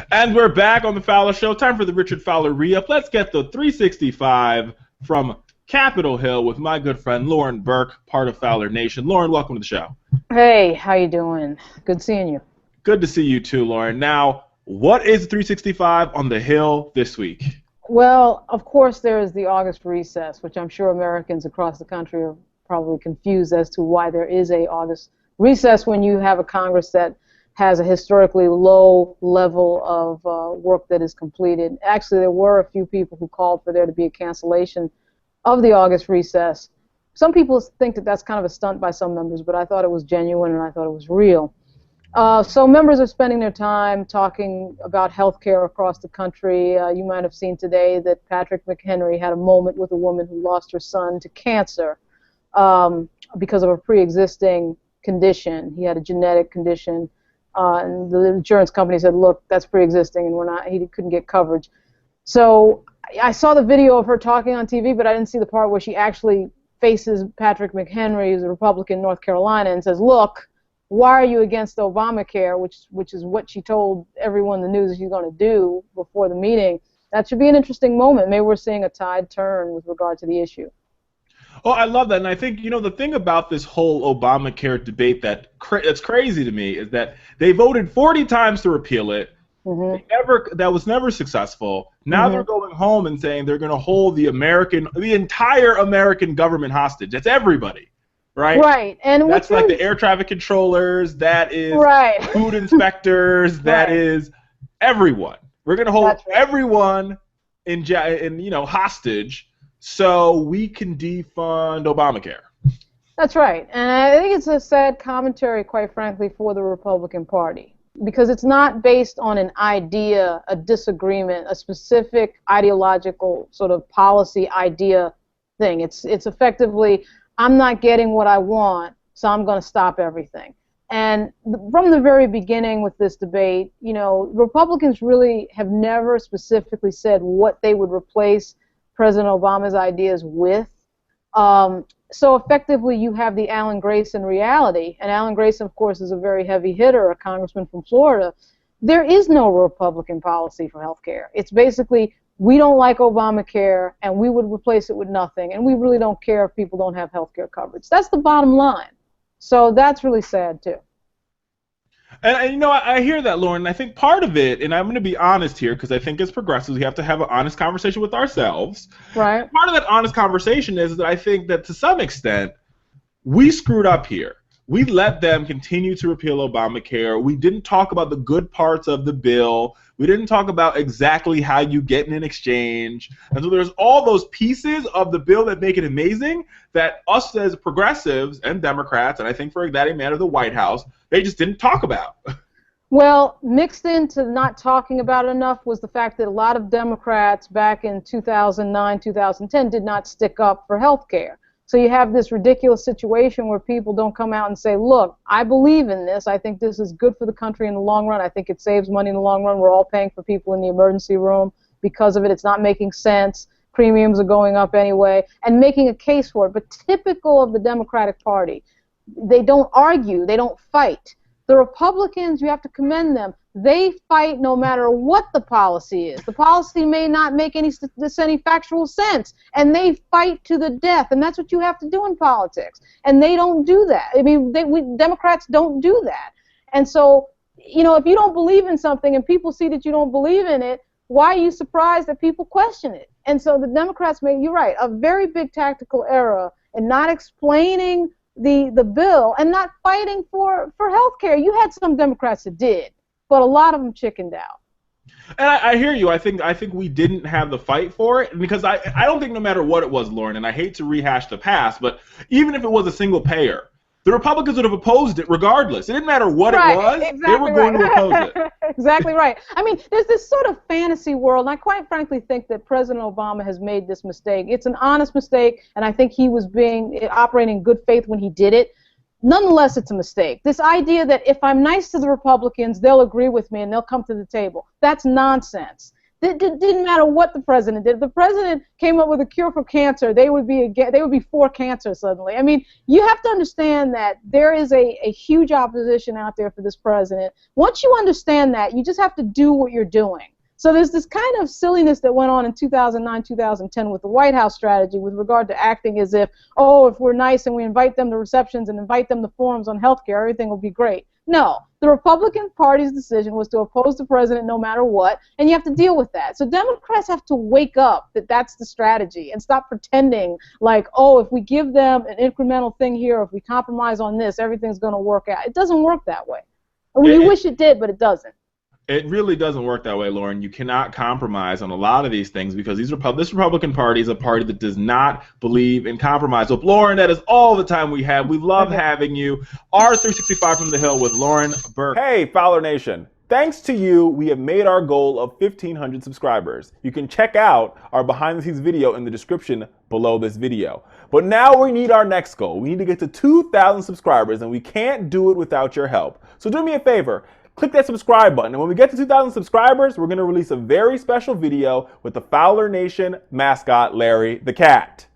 And we're back on the Fowler Show. Time for the Richard Fowler re-up. Let's get the 365 from Capitol Hill with my good friend Lauren Burke, part of Fowler Nation. Lauren, welcome to the show. Hey, how you doing? Good seeing you. Good to see you too, Lauren. Now, what is the 365 on the Hill this week? Well, of course there is the August recess, which I'm sure Americans across the country are probably confused as to why there is a August recess when you have a Congress that has a historically low level of work that is completed. Actually, there were a few people who called for there to be a cancellation of the August recess. Some people think that that's kind of a stunt by some members, but I thought it was genuine and I thought it was real. So members are spending their time talking about health care across the country. You might have seen today that Patrick McHenry had a moment with a woman who lost her son to cancer because of a pre-existing condition. He had a genetic condition. And the insurance company said, look, that's pre-existing, and he couldn't get coverage. So I saw the video of her talking on TV, but I didn't see the part where she actually faces Patrick McHenry, who's a Republican in North Carolina, and says, look, why are you against Obamacare, which is what she told everyone in the news she's going to do before the meeting. That should be an interesting moment. Maybe we're seeing a tide turn with regard to the issue. Oh, I love that, and I think, the thing about this whole Obamacare debate that's crazy to me is that they voted 40 times to repeal it. Mm-hmm. That was never successful. Now they're going home and saying they're going to hold the entire American government hostage. That's everybody, right? Right, and that's like the air traffic controllers. That is food inspectors. That is everyone. We're going to hold everyone in hostage, so we can defund Obamacare. That's right, and I think it's a sad commentary, quite frankly, for the Republican Party, because it's not based on an idea, a disagreement, a specific ideological sort of policy idea thing. It's effectively, I'm not getting what I want, so I'm going to stop everything. And from the very beginning with this debate, Republicans really have never specifically said what they would replace President Obama's ideas with. So effectively you have the Alan Grayson reality, and Alan Grayson, of course, is a very heavy hitter, a congressman from Florida. There is no Republican policy for health care. It's basically, we don't like Obamacare, and we would replace it with nothing, and we really don't care if people don't have health care coverage. That's the bottom line. So that's really sad, too. And I hear that, Lauren, and I think part of it, and I'm going to be honest here, because I think as progressives we have to have an honest conversation with ourselves. Right. Part of that honest conversation is that I think that to some extent we screwed up here. We let them continue to repeal Obamacare. We didn't talk about the good parts of the bill. We didn't talk about exactly how you get in exchange. And so there's all those pieces of the bill that make it amazing that us as progressives and Democrats, and I think for that matter the White House, they just didn't talk about. Well, mixed into not talking about it enough was the fact that a lot of Democrats back in 2009, 2010 did not stick up for health care. So you have this ridiculous situation where people don't come out and say, look, I believe in this. I think this is good for the country in the long run. I think it saves money in the long run. We're all paying for people in the emergency room because of it. It's not making sense. Premiums are going up anyway, and making a case for it. But typical of the Democratic Party, they don't argue. They don't fight. The Republicans, you have to commend them. They fight no matter what the policy is. The policy may not make any factual sense, and they fight to the death, and that's what you have to do in politics. And they don't do that. I mean, Democrats don't do that. And so, if you don't believe in something and people see that you don't believe in it, why are you surprised that people question it? And so the Democrats made, you're right, a very big tactical error in not explaining the bill and not fighting for health care. You had some Democrats that did, but a lot of them chickened out. And I hear you. I think we didn't have the fight for it, because I don't think no matter what it was, Lauren, and I hate to rehash the past, but even if it was a single payer, the Republicans would have opposed it regardless. It didn't matter what it was. Exactly, they were going to oppose it. Exactly right. I mean, there's this sort of fantasy world, and I quite frankly think that President Obama has made this mistake. It's an honest mistake, and I think he was operating in good faith when he did it. Nonetheless, it's a mistake. This idea that if I'm nice to the Republicans, they'll agree with me and they'll come to the table. That's nonsense. It didn't matter what the president did. If the president came up with a cure for cancer, they would be for cancer suddenly. I mean, you have to understand that there is a huge opposition out there for this president. Once you understand that, you just have to do what you're doing. So there's this kind of silliness that went on in 2009, 2010 with the White House strategy with regard to acting as if, oh, if we're nice and we invite them to receptions and invite them to forums on health care, everything will be great. No, the Republican Party's decision was to oppose the president no matter what, and you have to deal with that. So Democrats have to wake up that that's the strategy and stop pretending like, oh, if we give them an incremental thing here, if we compromise on this, everything's going to work out. It doesn't work that way. We wish it did, but it doesn't. It really doesn't work that way, Lauren. You cannot compromise on a lot of these things because this Republican Party is a party that does not believe in compromise. So, Lauren, that is all the time we have. We love having you. R365 from the Hill with Lauren Burke. Hey, Fowler Nation. Thanks to you, we have made our goal of 1,500 subscribers. You can check out our behind-the-scenes video in the description below this video. But now we need our next goal. We need to get to 2,000 subscribers, and we can't do it without your help. So do me a favor. Click that subscribe button, and when we get to 2,000 subscribers, we're going to release a very special video with the Fowler Nation mascot, Larry the Cat.